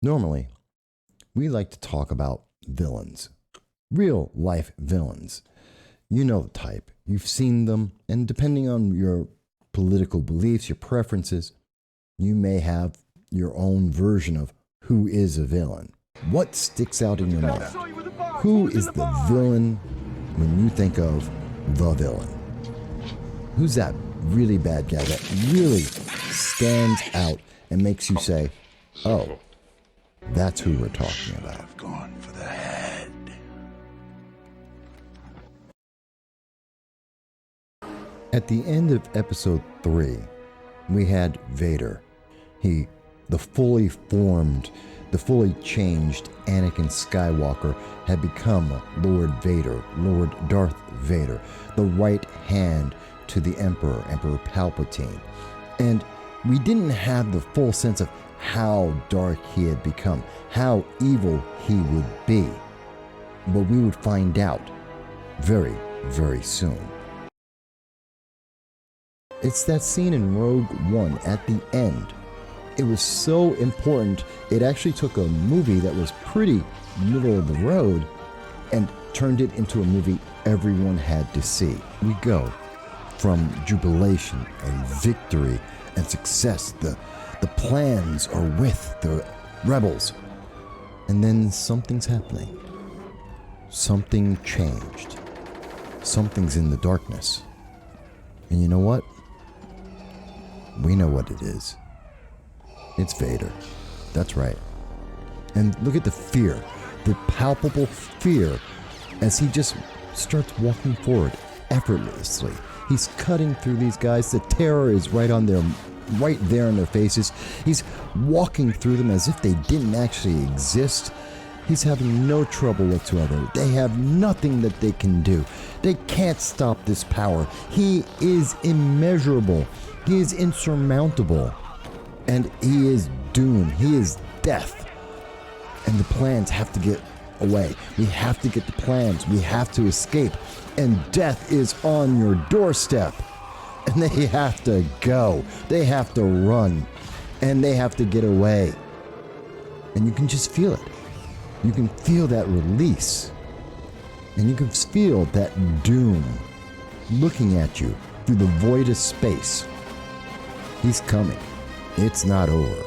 Normally, we like to talk about villains, real life villains. You know the type, you've seen them, and depending on your political beliefs, your preferences, you may have your own version of who is a villain. What sticks out in your mind? Who is the villain when you think of the villain? Who's that really bad guy that really stands out and makes you say, oh, that's who we're talking about? I've gone for the head. At the end of episode 3, we had Vader. The fully formed, the fully changed Anakin Skywalker had become Lord Vader, Lord Darth Vader, the right hand to the Emperor, Emperor Palpatine. And we didn't have the full sense of how dark he had become, how evil he would be. But we would find out very, very soon. It's that scene in Rogue One at the end. It was so important, it actually took a movie that was pretty middle of the road and turned it into a movie everyone had to see. We go from jubilation and victory and success. The plans are with the rebels. And then something's happening. Something changed. Something's in the darkness. And you know what? We know what it is. It's Vader. That's right. And look at the fear, the palpable fear, as he just starts walking forward effortlessly. He's cutting through these guys. The terror is right there in their faces. He's walking through them as if they didn't actually exist. He's having no trouble whatsoever. They have nothing that they can do. They can't stop this power. He is immeasurable. He is insurmountable. And he is doom. He is death. And the plans have to get away. We have to get the plans. We have to escape. And death is on your doorstep. And they have to go. They have to run. And they have to get away. And you can just feel it. You can feel that release. And you can feel that doom looking at you through the void of space. He's coming. It's not over.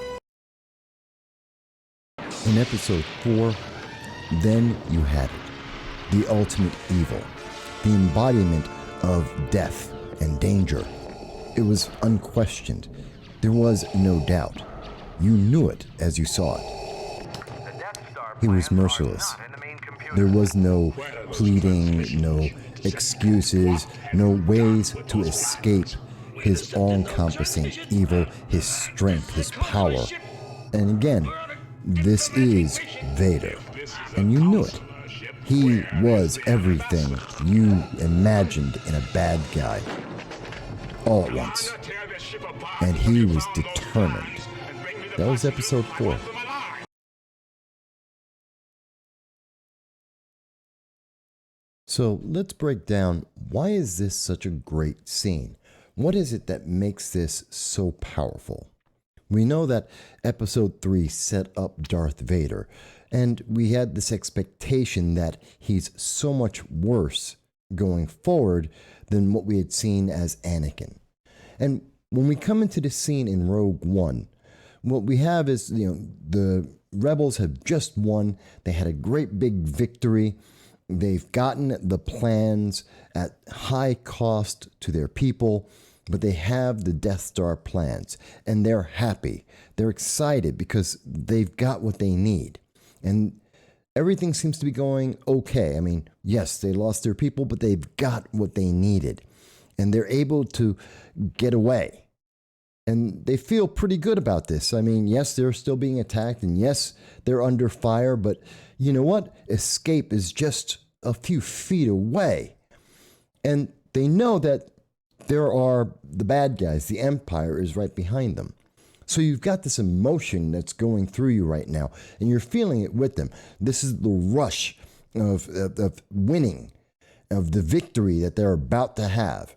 In episode 4, then you had it. The ultimate evil. The embodiment of death and danger. It was unquestioned. There was no doubt. You knew it as you saw it. He was merciless. There was no pleading, no excuses, no ways to escape his all-encompassing evil, his strength, his power. And again, this is Vader. And you knew it. He was everything you imagined in a bad guy. All at once. And he was determined. That was episode 4. So let's break down, why is this such a great scene? What is it that makes this so powerful? We know that episode 3 set up Darth Vader, and we had this expectation that he's so much worse going forward than what we had seen as Anakin. And when we come into the scene in Rogue One, what we have is, the rebels have just won. They had a great big victory. They've gotten the plans at high cost to their people, but they have the Death Star plans, and they're happy. They're excited because they've got what they need. And everything seems to be going okay. I mean, yes, they lost their people, but they've got what they needed. And they're able to get away. And they feel pretty good about this. I mean, yes, they're still being attacked, and yes, they're under fire, but you know what? Escape is just a few feet away. And they know that there are the bad guys. The Empire is right behind them. So you've got this emotion that's going through you right now, and you're feeling it with them. This is the rush of winning, of the victory that they're about to have.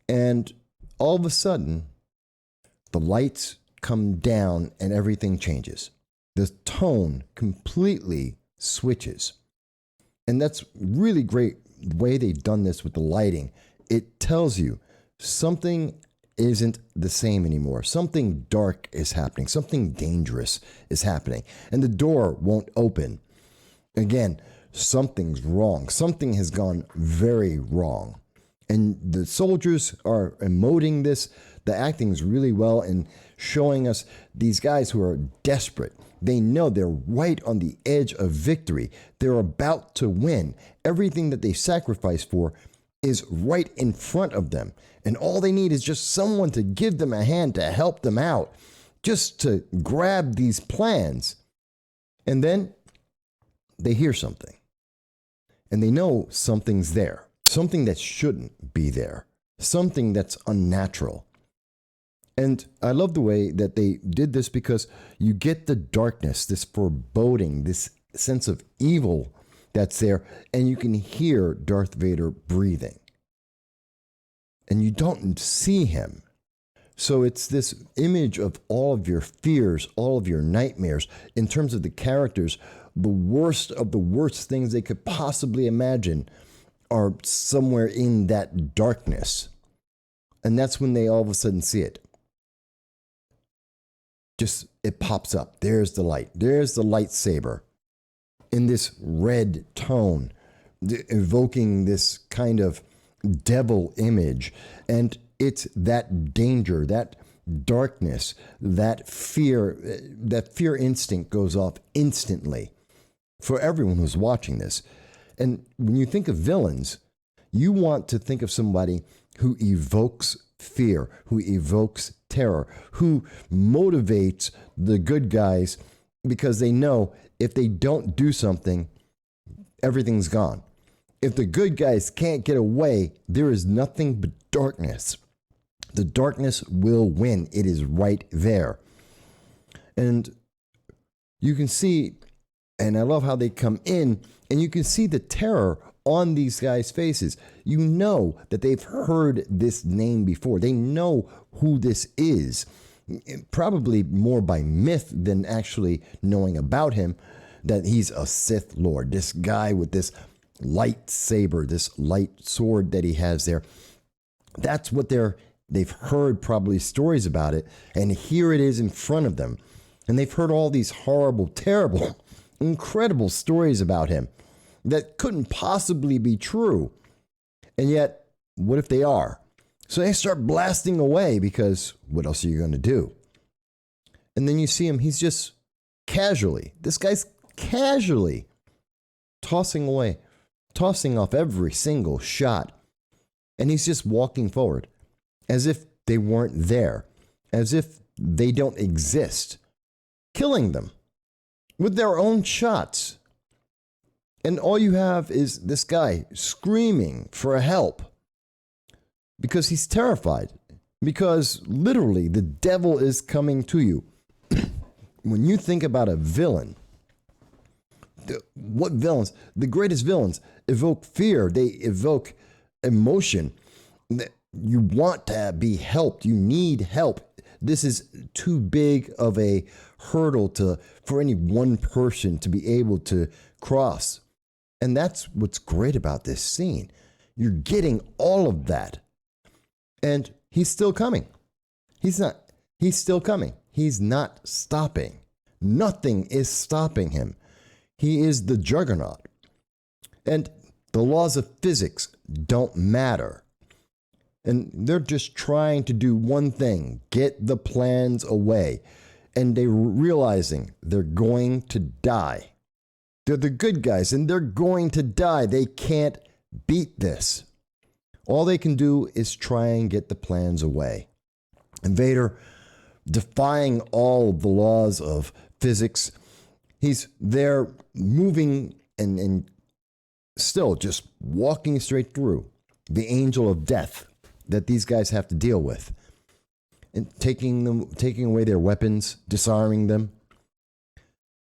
And all of a sudden, the lights come down and everything changes. the tone completely switches. And that's really great the way they've done this with the lighting. It tells you something isn't the same anymore. Something dark is happening. Something dangerous is happening. And the door won't open. Again, something's wrong. Something has gone very wrong. And the soldiers are emoting this. The acting is really well in showing us these guys who are desperate. They know they're right on the edge of victory. They're about to win. Everything that they sacrifice for is right in front of them. And all they need is just someone to give them a hand to help them out, just to grab these plans. And then they hear something. And they know something's there. Something that shouldn't be there. Something that's unnatural. And I love the way that they did this because you get the darkness, this foreboding, this sense of evil that's there, and you can hear Darth Vader breathing. And you don't see him. So it's this image of all of your fears, all of your nightmares, in terms of the characters, the worst of the worst things they could possibly imagine are somewhere in that darkness. And that's when they all of a sudden see it. Just, it pops up. There's the light. There's the lightsaber in this red tone, evoking this kind of devil image. And it's that danger, that darkness, that fear instinct goes off instantly for everyone who's watching this. And when you think of villains, you want to think of somebody who evokes fear, who evokes terror, who motivates the good guys because they know if they don't do something, everything's gone. If the good guys can't get away, there is nothing but darkness. The darkness will win. It is right there. And you can see, and I love how they come in, and you can see the terror on these guys' faces. You know that they've heard this name before. They know who this is, probably more by myth than actually knowing about him, that he's a Sith Lord, this guy with this lightsaber, this light sword that he has there. That's what they've heard probably stories about it, and here it is in front of them. And they've heard all these horrible, terrible, incredible stories about him that couldn't possibly be true. And yet, what if they are? So they start blasting away this else are you going to do? And then you see him, he's just casually, this guy's casually tossing off every single shot. And he's just walking forward as if they weren't there, as if they don't exist, killing them with their own shots. And all you have is this guy screaming for help because he's terrified, because literally the devil is coming to you. When you think about a villain, what villains? The greatest villains evoke fear. They evoke emotion. You want to be helped. You need help. This is too big of a hurdle for any one person to be able to cross. And that's what's great about this scene. You're getting all of that. And he's still coming. He's still coming. He's not stopping. Nothing is stopping him. He is the juggernaut. And the laws of physics don't matter. And they're just trying to do one thing, get the plans away. And they're realizing they're going to die. They're the good guys, and they're going to die. They can't beat this. All they can do is try and get the plans away. And Vader, defying all the laws of physics, he's there moving and still just walking straight through the angel of death that these guys have to deal with, and taking away their weapons, disarming them,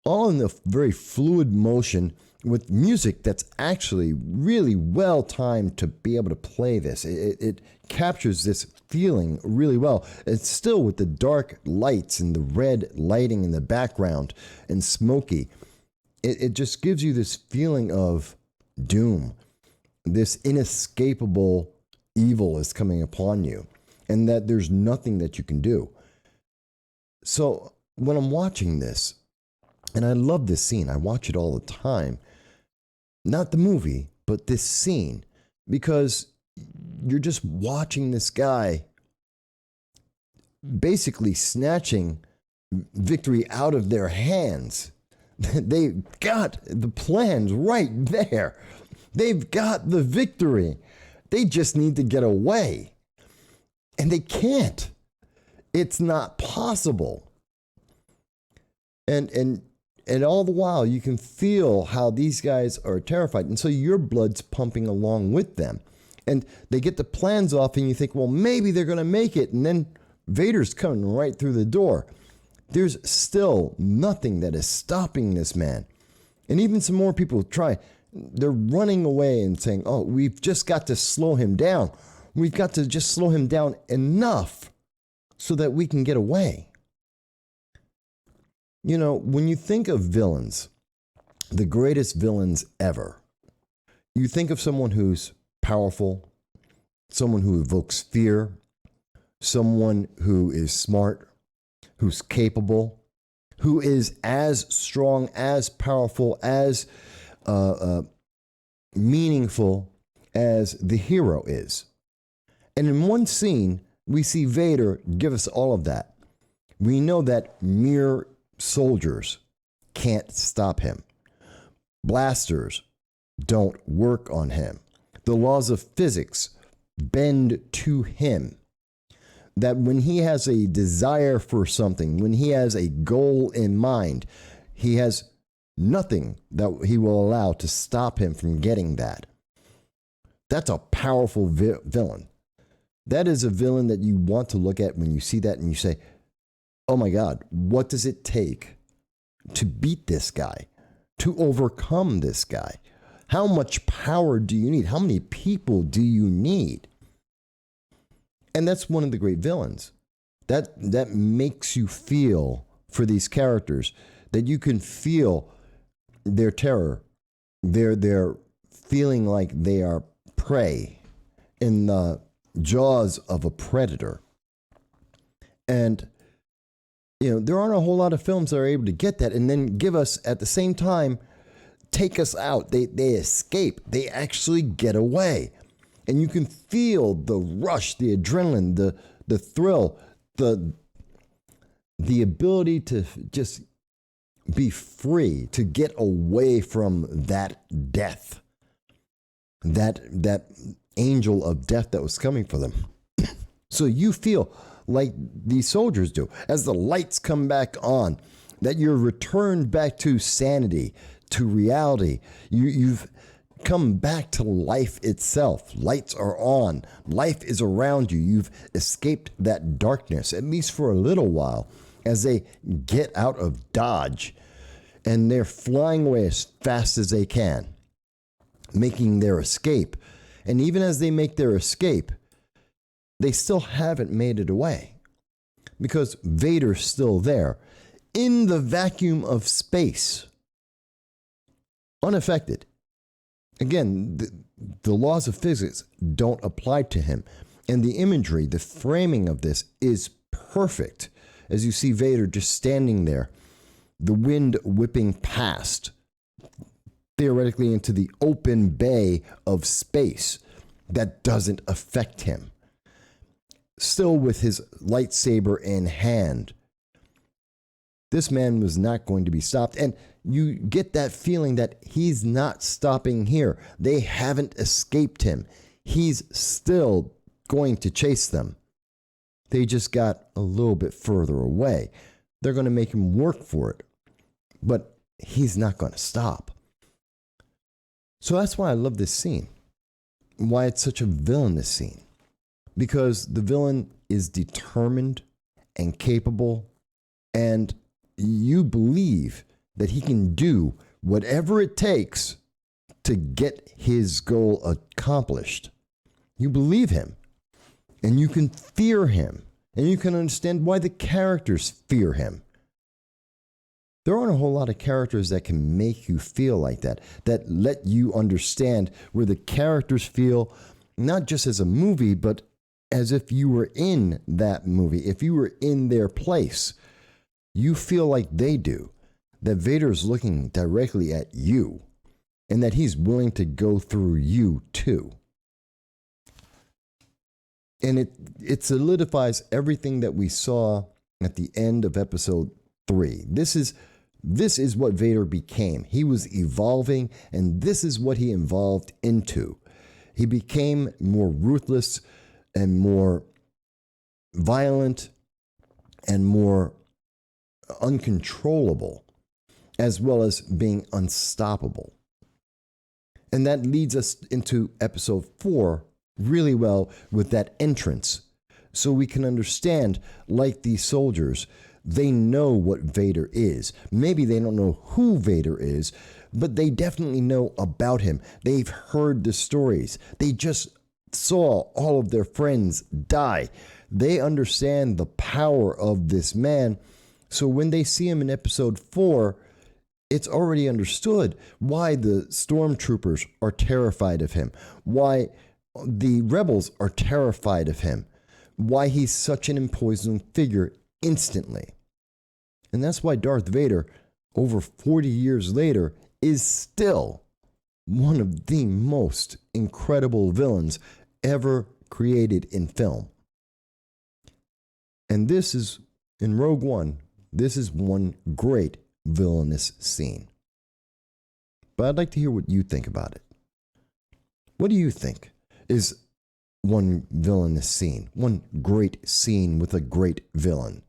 all in a very fluid motion with music that's actually really well timed to be able to play this. It captures this feeling really well. It's still with the dark lights and the red lighting in the background and smoky. It just gives you this feeling of doom. This inescapable evil is coming upon you, and that there's nothing that you can do. So when I'm watching this, and I love this scene, I watch it all the time, not the movie, but this scene, because you're just watching this guy basically snatching victory out of their hands. They got the plans right there. They've got the victory. They just need to get away. And they can't. It's not possible. And all the while, you can feel how these guys are terrified. And so your blood's pumping along with them. And they get the plans off, and you think, well, maybe they're going to make it. And then Vader's coming right through the door. There's still nothing that is stopping this man. And even some more people try. They're running away and saying, oh, we've just got to slow him down. We've got to just slow him down enough so that we can get away. You know, when you think of villains, the greatest villains ever, you think of someone who's powerful, someone who evokes fear, someone who is smart, who's capable, who is as strong, as powerful, as meaningful as the hero is. And in one scene, we see Vader give us all of that. We know that mere soldiers can't stop him. Blasters don't work on him. The laws of physics bend to him. That when he has a desire for something, when he has a goal in mind, he has nothing that he will allow to stop him from getting that. That's a powerful villain. That is a villain that you want to look at when you see that and you say, oh my God, what does it take to beat this guy, to overcome this guy? How much power do you need? How many people do you need? And that's one of the great villains. That makes you feel for these characters, that you can feel their terror. They're feeling like they are prey in the jaws of a predator. And you know, there aren't a whole lot of films that are able to get that and then give us, at the same time, take us out. They escape. They actually get away. And you can feel the rush, the adrenaline, the thrill, the ability to just be free, to get away from that death, that angel of death that was coming for them. So you feel like these soldiers do, as the lights come back on, that you're returned back to sanity, to reality. You've come back to life itself. Lights are on. Life is around you. You've escaped that darkness, at least for a little while, as they get out of Dodge. And they're flying away as fast as they can, making their escape. And even as they make their escape, they still haven't made it away, because Vader's still there in the vacuum of space, unaffected. Again, the laws of physics don't apply to him. And the imagery, the framing of this is perfect. As you see Vader just standing there, the wind whipping past, theoretically into the open bay of space that doesn't affect him. Still with his lightsaber in hand. This man was not going to be stopped. And you get that feeling that he's not stopping here. They haven't escaped him. He's still going to chase them. They just got a little bit further away. They're going to make him work for it. But he's not going to stop. So that's why I love this scene. Why it's such a villainous scene. Because the villain is determined and capable, and you believe that he can do whatever it takes to get his goal accomplished. You believe him, and you can fear him, and you can understand why the characters fear him. There aren't a whole lot of characters that can make you feel like that let you understand where the characters feel, not just as a movie, but as if you were in that movie, if you were in their place. You feel like they do, that Vader is looking directly at you, and that he's willing to go through you too. And it solidifies everything that we saw at the end of episode 3. This is what Vader became. He was evolving, and this is what he evolved into. He became more ruthless and more violent and more uncontrollable, as well as being unstoppable. And that leads us into episode 4 really well with that entrance. So we can understand, like these soldiers, they know what Vader is. Maybe they don't know who Vader is, but they definitely know about him. They've heard the stories. They just saw all of their friends die. They understand the power of this man. So when they see him in episode 4, it's already understood why the stormtroopers are terrified of him, why the rebels are terrified of him, why he's such an imposing figure instantly. And that's why Darth Vader, over 40 years later, is still one of the most incredible villains ever created in film. And this is, in Rogue One, this is one great villainous scene. But I'd like to hear what you think about it. What do you think is one villainous scene, one great scene with a great villain?